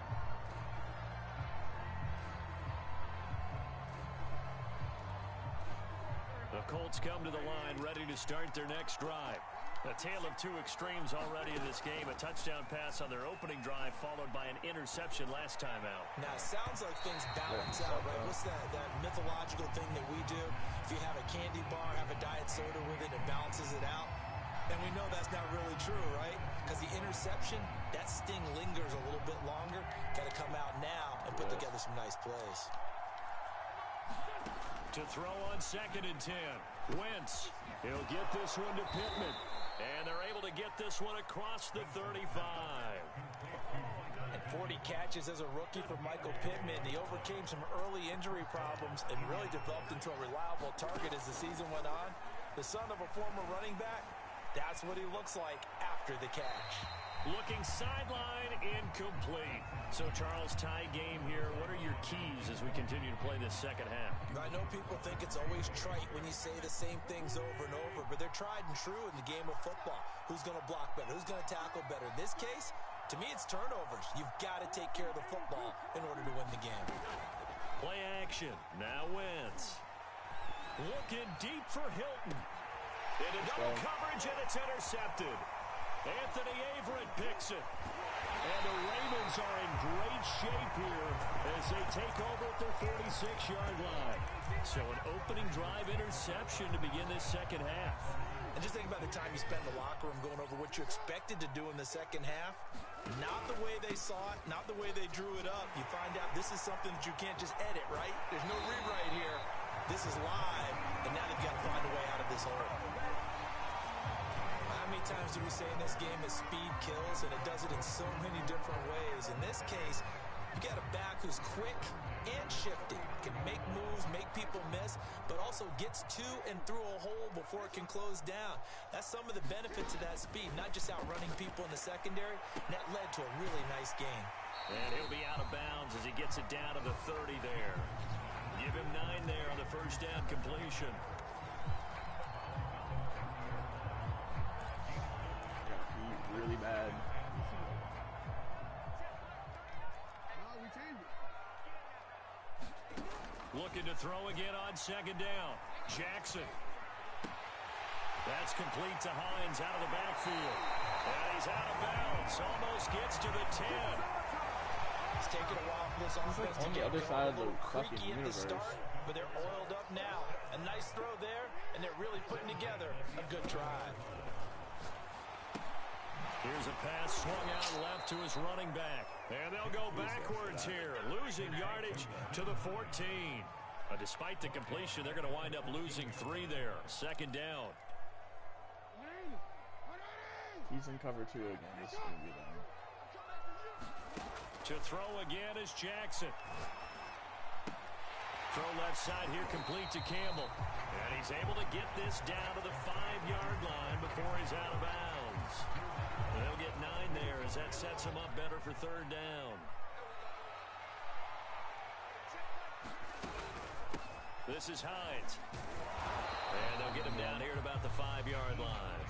The Colts come to the line, ready to start their next drive. A tale of 2 extremes already in this game. A touchdown pass on their opening drive, followed by an interception last time out. Now, it sounds like things balance out, right? What's that mythological thing that we do? If you have a candy bar, have a diet soda with it, it balances it out. And we know that's not really true, right? Because the interception, that sting lingers a little bit longer. Got to come out now and put together some nice plays. To throw on 2nd and 10. Wentz. He'll get this one to Pittman. And they're able to get this one across the 35. And 40 catches as a rookie for Michael Pittman. He overcame some early injury problems and really developed into a reliable target as the season went on. The son of a former running back, that's what he looks like after the catch. Looking sideline, incomplete. So, Charles, tie game here. What are your keys as we continue to play this second half? I know people think it's always trite when you say the same things over and over, but they're tried and true in the game of football. Who's going to block better? Who's going to tackle better? In this case, to me, it's turnovers. You've got to take care of the football in order to win the game. Play action. Now Wentz. Looking deep for Hilton. Into double coverage, and it's intercepted. Anthony Averett picks it. And the Ravens are in great shape here as they take over at their 46-yard line. So an opening drive interception to begin this second half. And just think about the time you spent in the locker room going over what you expected to do in the second half. Not the way they saw it, not the way they drew it up. You find out this is something that you can't just edit, right? There's no rewrite here. This is live, and now they've got to find a way out of this hole. How many times do we say in this game that speed kills, and it does it in so many different ways? In this case, you got a back who's quick and shifty, can make moves, make people miss, but also gets to and through a hole before it can close down. That's some of the benefits of that speed, not just outrunning people in the secondary. And that led to a really nice game. And he'll be out of bounds as he gets it down to the 30 there. Give him 9 there on the first down completion. Really bad. Looking to throw again on 2nd down. Jackson. That's complete to Hines out of the backfield. And he's out of bounds. Almost gets to the 10. It's taken a while for this offense to on get the other side of the creaky fucking at the universe. start, but they're oiled up now. A nice throw there, and they're really putting together a good drive. Here's a pass swung out left to his running back. And they'll go backwards here, losing yardage to the 14. Despite the completion, they're going to wind up losing 3 there. 2nd down. He's in cover 2 again. This is going to be them. To throw again is Jackson. Throw left side here complete to Campbell. And he's able to get this down to the 5-yard line before he's out of bounds. They'll get 9 there as that sets him up better for 3rd down. This is Hines. And they'll get him down here at about the 5-yard line.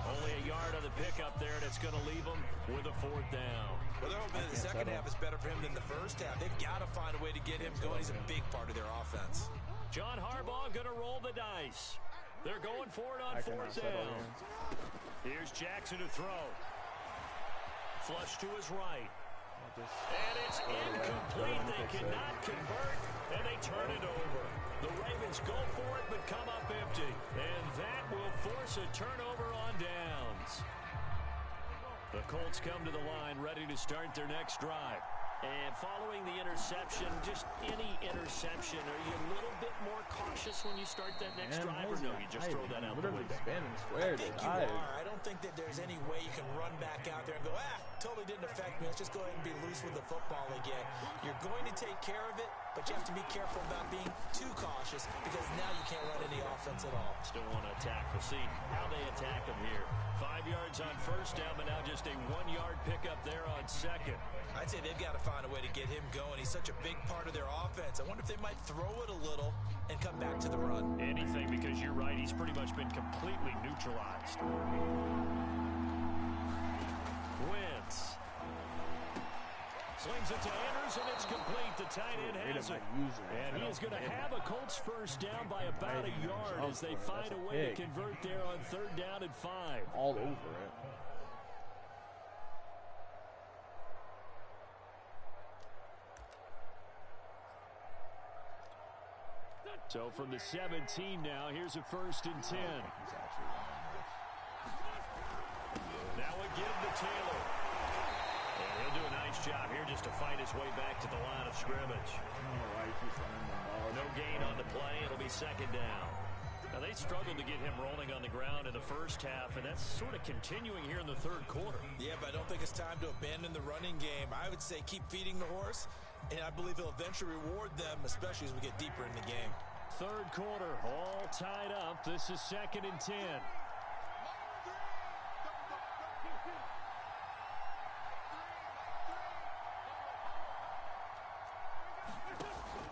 Only a yard on the pickup there, and it's going to leave him with a 4th down. Well, they're hoping that the second half is better for him than the first half. They've got to find a way to get him going. He's a big part of their offense. John Harbaugh going to roll the dice. They're going for it on 4th down. Here's Jackson to throw. Flush to his right. And it's incomplete. They cannot convert, and they turn it over. The Ravens go for it, but come up empty. And that will force a turnover on downs. The Colts come to the line, ready to start their next drive. And following the interception, just any interception, are you a little bit more cautious when you start that next drive, or no, you just throw that out the window? I think you are. I don't think that there's any way you can run back out there and go, totally didn't affect me. Let's just go ahead and be loose with the football again. You're going to take care of it, but you have to be careful about being too cautious because now you can't run any offense at all. Still want to attack. We'll see how they attack them here. 5 yards on 1st down, but now just a 1-yard pickup there on 2nd. I'd say they've got to find a way to get him going. He's such a big part of their offense. I wonder if they might throw it a little and come back to the run. Anything, because you're right. He's pretty much been completely neutralized. Wentz slings it to Andrews, and it's complete. The tight end has it. And he is going to have a Colts 1st down by about a yard as they find a way to convert there on 3rd down and 5. All over it. So from the 17 now, here's a 1st and 10. Now again to Taylor. And he'll do a nice job here just to fight his way back to the line of scrimmage. No gain on the play. It'll be 2nd down. Now they struggled to get him rolling on the ground in the 1st half, and that's sort of continuing here in the 3rd quarter. Yeah, but I don't think it's time to abandon the running game. I would say keep feeding the horse, and I believe he'll eventually reward them, especially as we get deeper in the game. 3rd quarter, all tied up. This is 2nd and 10.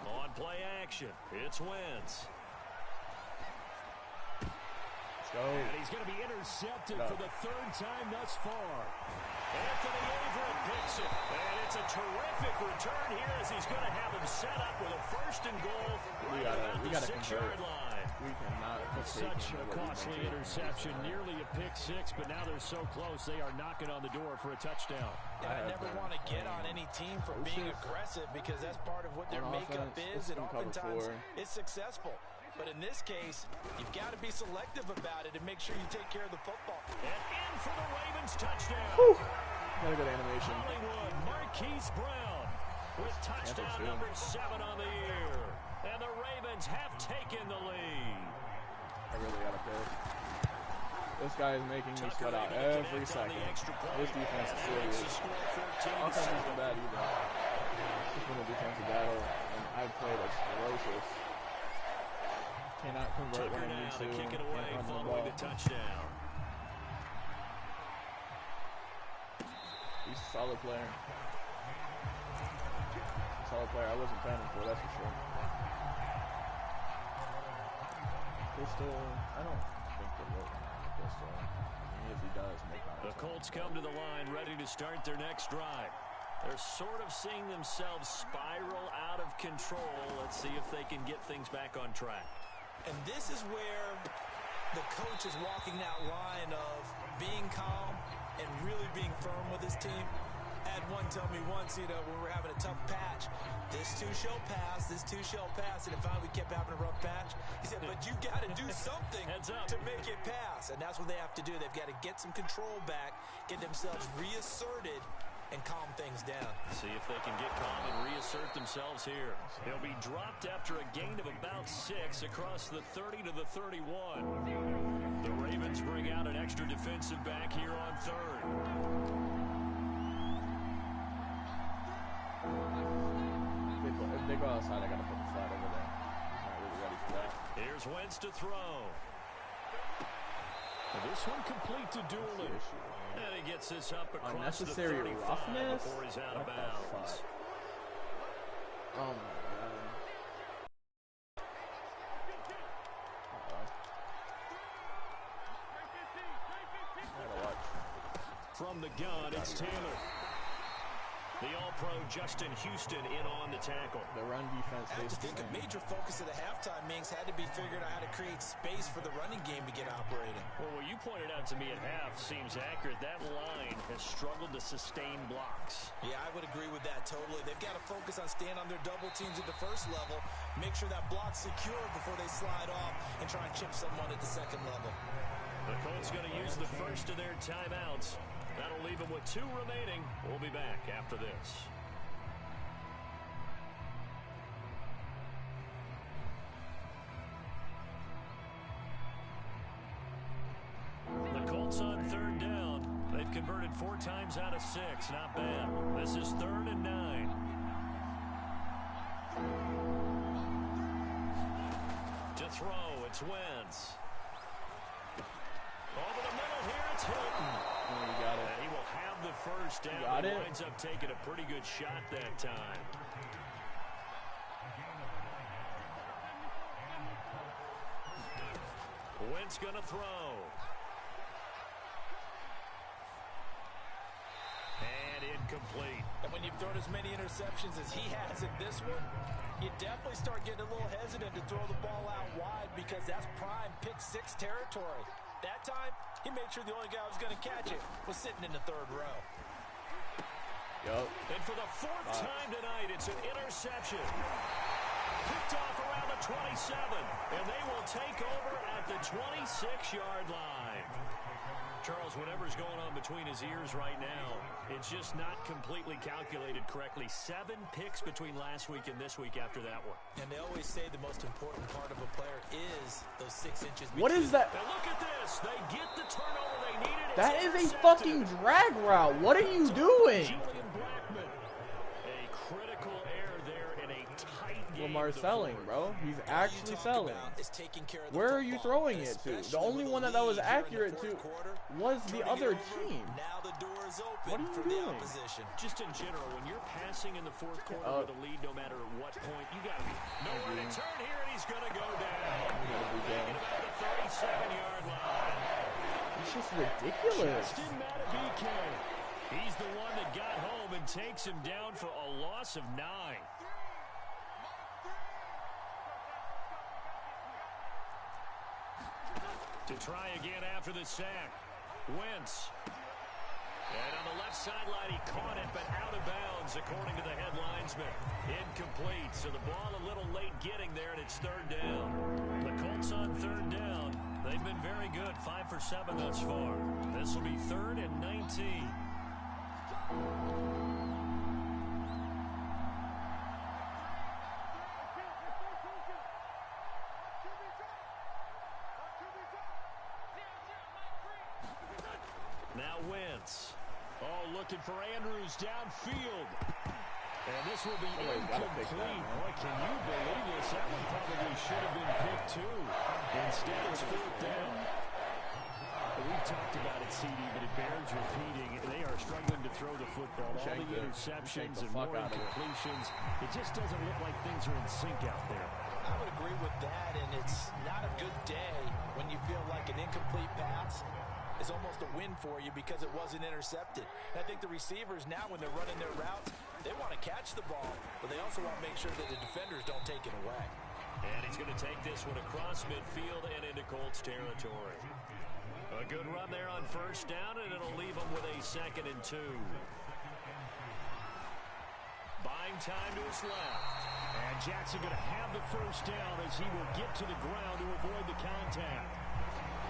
On play action, it's Wentz. Let's go. And he's going to be intercepted for the 3rd time thus far. Anthony Averett picks it, and it's a terrific return here as he's going to have him set up with a 1st and goal right about the 6-yard line. We cannot. Such a costly interception, nearly a pick 6, but now they're so close they are knocking on the door for a touchdown. Yeah, I never want to get on any team for being aggressive because that's part of what their makeup is, and oftentimes it's successful. But in this case, you've got to be selective about it and make sure you take care of the football. And in for the Ravens touchdown. Whew. Got a good animation. Hollywood, Marquise Brown with touchdown number 7 on the year. And the Ravens have taken the lead. I really got to pick. This guy is making me sweat out every second. This defense is serious. Offense isn't bad either. It's just been a defensive battle, and I've played atrocious. Cannot convert when I need to. Kick it away following the touchdown. He's a solid player. I wasn't planning for, that's for sure. Pistol, I don't think they will pistol. If he does, make my The Colts come to the line ready to start their next drive. They're sort of seeing themselves spiral out of control. Let's see if they can get things back on track. And this is where the coach is walking that line of being calm and really being firm with his team. I had one tell me once, when we were having a tough patch, this too shall pass, and then finally we kept having a rough patch. He said, but you got to do something to make it pass. And that's what they have to do. They've got to get some control back, get themselves reasserted, and calm things down. See if they can get calm and reassert themselves here. They'll be dropped after a gain of about 6 across the 30 to the 31. The Ravens bring out an extra defensive back here on 3rd. If they go outside, I got to put the flat over there. He's not really ready for that. Here's Wentz to throw. This one complete to Dooley. And he gets this up across the 35 before he's out of bounds. Oh my God. from the gun, it's Taylor. The All-Pro Justyn in on the tackle. The run defense. I have to think a major focus of the halftime, Minks, had to be figured out how to create space for the running game to get operating. Well, what you pointed out to me at half seems accurate. That line has struggled to sustain blocks. Yeah, I would agree with that totally. They've got to focus on staying on their double teams at the first level, make sure that block's secure before they slide off and try and chip someone at the second level. The Colts going to use the first of their timeouts. That'll leave them with 2 remaining. We'll be back after this. The Colts on 3rd down. They've converted 4 times out of 6. Not bad. This is 3rd and 9. To throw, it's Wentz. Over the middle here, it's Hilton. You got it. And he will have the first down. He winds up taking a pretty good shot that time. Wentz going to throw. And incomplete. And when you've thrown as many interceptions as he has in this one, you definitely start getting a little hesitant to throw the ball out wide because that's prime pick 6 territory. That time, he made sure the only guy who was going to catch it was sitting in the 3rd row. Yup. And for the 4th time tonight, it's an interception. Picked off around the 27, and they will take over at the 26-yard line. Charles, whatever's going on between his ears right now, it's just not completely calculated correctly. 7 picks between last week and this week after that one. And they always say the most important part of a player is those 6 inches between. What is that? And look at this. They get the turnover they needed. That is a fucking drag route. What are you doing? Julian Blackman. A critical error there in a tight game. Lamar's selling, bro. He's actually selling. Where are you throwing it to? The only one that was accurate to was the other team. Now the door is What open are for you the doing? opposition. Just in general, when you're passing in the 4th quarter with a lead, no matter what point, you got to be nowhere to turn here, and he's going to go down. Taking about the 37-yard line. It's just ridiculous. Justyn Matabike. He's the one that got home and takes him down for a loss of 9. To try again after the sack. Wentz. And on the left sideline, he caught it, but out of bounds, according to the head linesman. Incomplete, so the ball a little late getting there, and it's 3rd down. The Colts on 3rd down. They've been very good, 5 for 7 thus far. This will be 3rd and 19. Now Wentz. Oh, looking for Andrews downfield. And this will be incomplete. Boy, can you believe this? That one probably should have been picked too. Instead, it's 4th down. We've talked about it, CD, but it bears repeating. They are struggling to throw the football. All the interceptions and more incompletions. It just doesn't look like things are in sync out there. I would agree with that, and it's not a good day when you feel like an incomplete pass is almost a win for you because it wasn't intercepted. And I think the receivers now, when they're running their routes, they want to catch the ball, but they also want to make sure that the defenders don't take it away. And he's going to take this one across midfield and into Colts territory. A good run there on 1st down, and it'll leave them with a 2nd and 2. Buying time to his left. And Jackson going to have the 1st down as he will get to the ground to avoid the contact.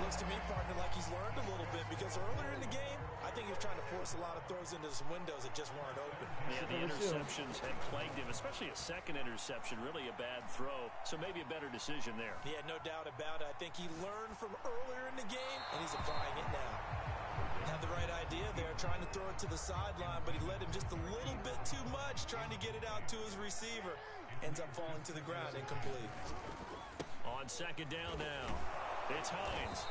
Looks to me, partner, like he's learned a little bit because earlier in the game, I think he was trying to force a lot of throws into some windows that just weren't open. Yeah, the interceptions had plagued him, especially a 2nd interception, really a bad throw, so maybe a better decision there. Yeah, no doubt about it. I think he learned from earlier in the game, and he's applying it now. Had the right idea there, trying to throw it to the sideline, but he led him just a little bit too much, trying to get it out to his receiver. Ends up falling to the ground, incomplete. On 2nd down now, it's Hines.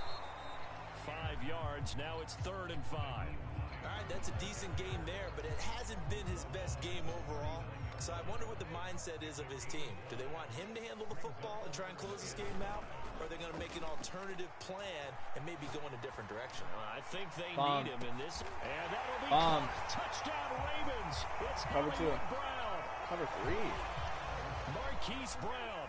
5 yards, now it's 3rd and 5. All right, that's a decent game there, but it hasn't been his best game overall. So I wonder what the mindset is of his team. Do they want him to handle the football and try and close this game out? or they're going to make an alternative plan and maybe go in a different direction. I think they need him in this. And that'll be touchdown Ravens. It's cover 2. Brown. Cover 3. Marquise Brown,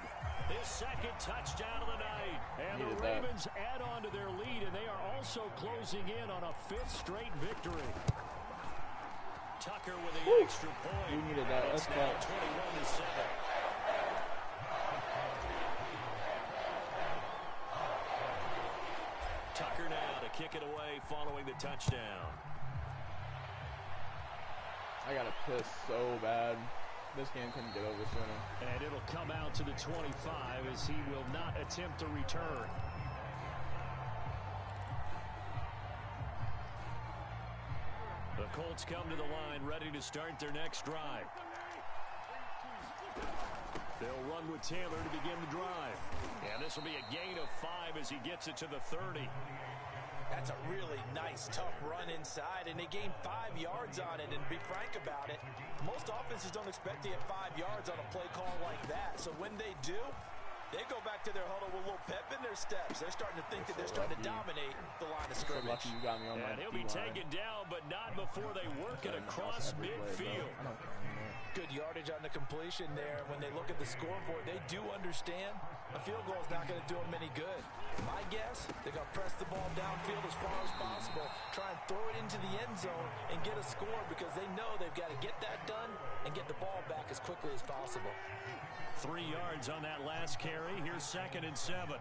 his second touchdown of the night. And the Ravens add on to their lead, and they are also closing in on a 5th straight victory. Tucker with the extra point. We needed that. Let's go. 21-7. Tucker now to kick it away following the touchdown. I got to piss so bad. This game couldn't get over sooner. And it'll come out to the 25 as he will not attempt to return. The Colts come to the line ready to start their next drive. They'll run with Taylor to begin the drive. And this will be a gain of 5 as he gets it to the 30. That's a really nice, tough run inside, and they gained 5 yards on it. And to be frank about it, most offenses don't expect to get 5 yards on a play call like that. So when they do, they go back to their huddle with a little pep in their steps. They're starting to think that they're starting to dominate the line of scrimmage. Lucky you got me on my and he'll be taken down, but not before they work it across midfield. Good yardage on the completion there. When they look at the scoreboard, they do understand a field goal is not going to do them any good. My guess, they're going to press the ball downfield as far as possible, try and throw it into the end zone and get a score because they know they've got to get that done and get the ball back as quickly as possible. 3 yards on that last carry. Here's 2nd and 7.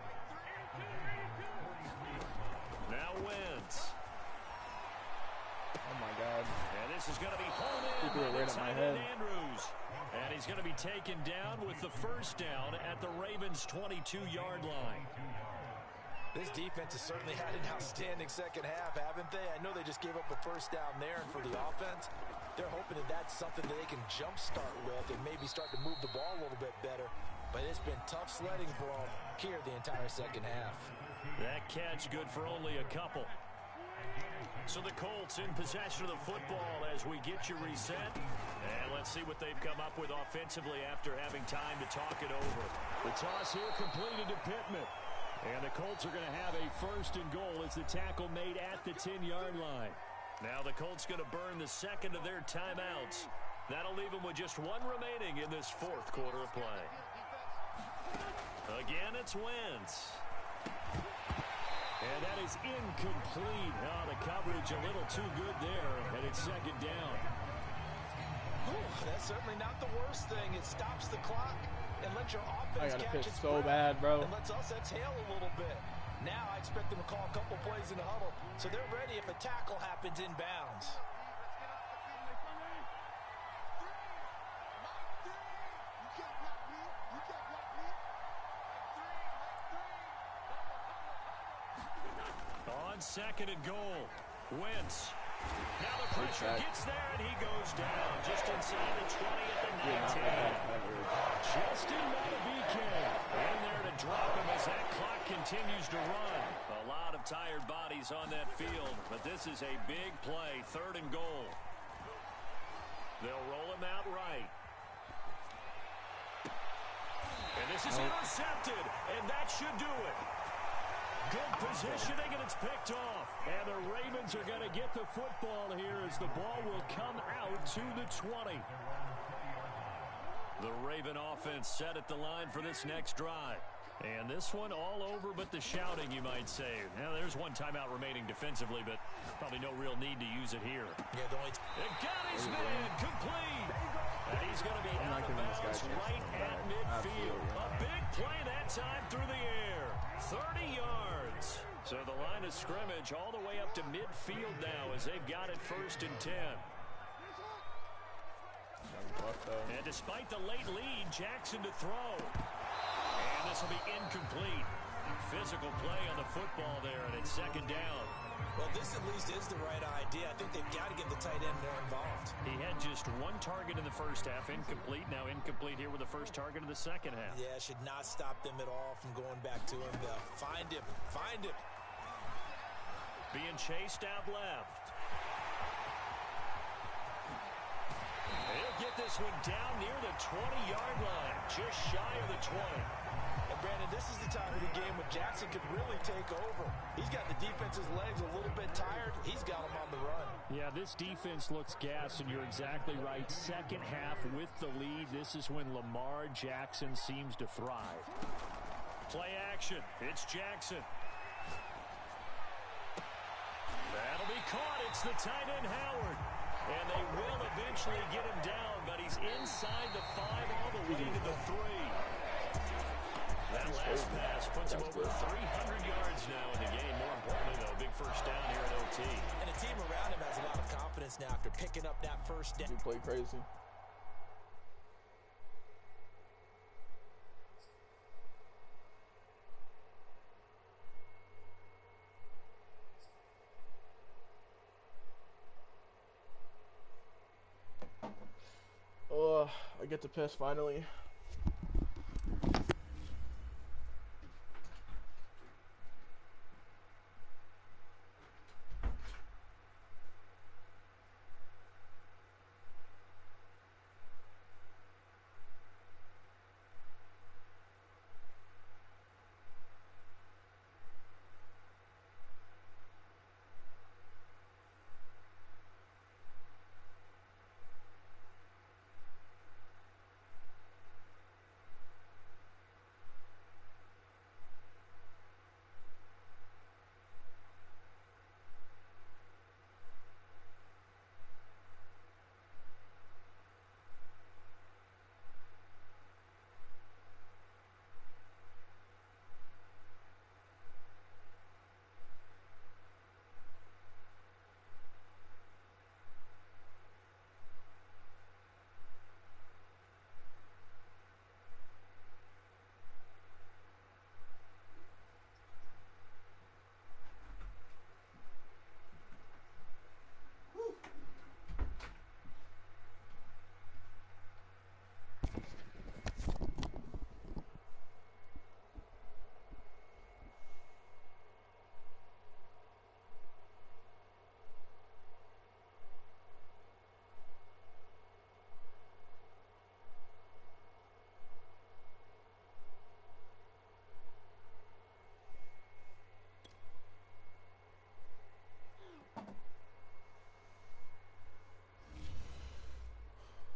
Now Wentz. Oh, my God. And this is going to be home in right at my head. Andrews. And he's going to be taken down with the first down at the Ravens' 22-yard line. This defense has certainly had an outstanding second half, haven't they? I know they just gave up a first down there, and for the offense, they're hoping that that's something that they can jumpstart with and maybe start to move the ball a little bit better. But it's been tough sledding for them here the entire second half. That catch good for only a couple. So the Colts in possession of the football as we get you reset. And let's see what they've come up with offensively after having time to talk it over. The toss here completed to Pittman. And the Colts are going to have a 1st and goal as the tackle made at the 10-yard line. Now the Colts going to burn the 2nd of their timeouts. That'll leave them with just 1 remaining in this 4th quarter of play. Again, it's Wentz. And that is incomplete. Oh, the coverage a little too good there, and it's 2nd down. That's certainly not the worst thing. It stops the clock and lets your offense catch its so breath, bad, bro. and lets us exhale a little bit. Now I expect them to call a couple plays in the huddle, so they're ready if a tackle happens inbounds. On 2nd and goal, Wentz. Now the pressure gets there, and he goes down just inside the 20 at the 19. Justyn in there to drop him as that clock continues to run. A lot of tired bodies on that field, but this is a big play, 3rd and goal. They'll roll him out right. And this is intercepted, and that should do it. Good positioning, and it's picked off. And the Ravens are going to get the football here as the ball will come out to the 20. The Raven offense set at the line for this next drive. And this one all over but the shouting, you might say. Now, there's 1 timeout remaining defensively, but probably no real need to use it here. Yeah, it got his man complete. And he's going to be out of bounds right at midfield. A big play that time through the air. 30 yards. So the line of scrimmage all the way up to midfield now as they've got it 1st and 10. And despite the late lead, Jackson to throw. And this will be incomplete. Physical play on the football there, and it's 2nd down. Well, this at least is the right idea. I think they've got to get the tight end more involved. He had just 1 target in the first half, incomplete. Now incomplete here with the first target of the second half. Yeah, should not stop them at all from going back to him. Find him. Find him. Being chased out left. They'll get this one down near the 20-yard line, just shy of the 20. And Brandon, this is the time of the game when Jackson could really take over. He's got the defense's legs a little bit tired. He's got them on the run. Yeah, this defense looks gassed, and you're exactly right. Second half with the lead, this is when Lamar Jackson seems to thrive. Play action. It's Jackson. That'll be caught. It's the tight end, Howard. And they will eventually get him down, but he's inside the 5 all the way to the 3. That last pass puts him over 300 yards now in the game. More importantly, though, big first down here at OT. And the team around him has a lot of confidence now after picking up that first down. He played crazy. Oh, I get to piss finally.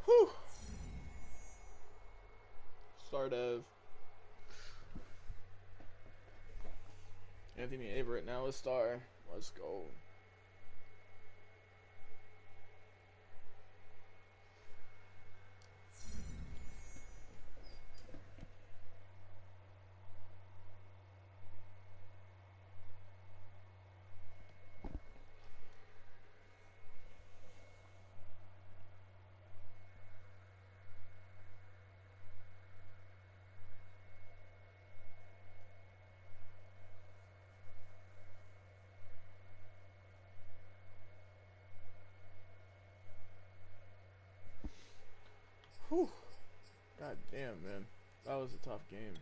Whew. Start of Anthony Averett now a star. Let's go. Whew. God damn, man. That was a tough game.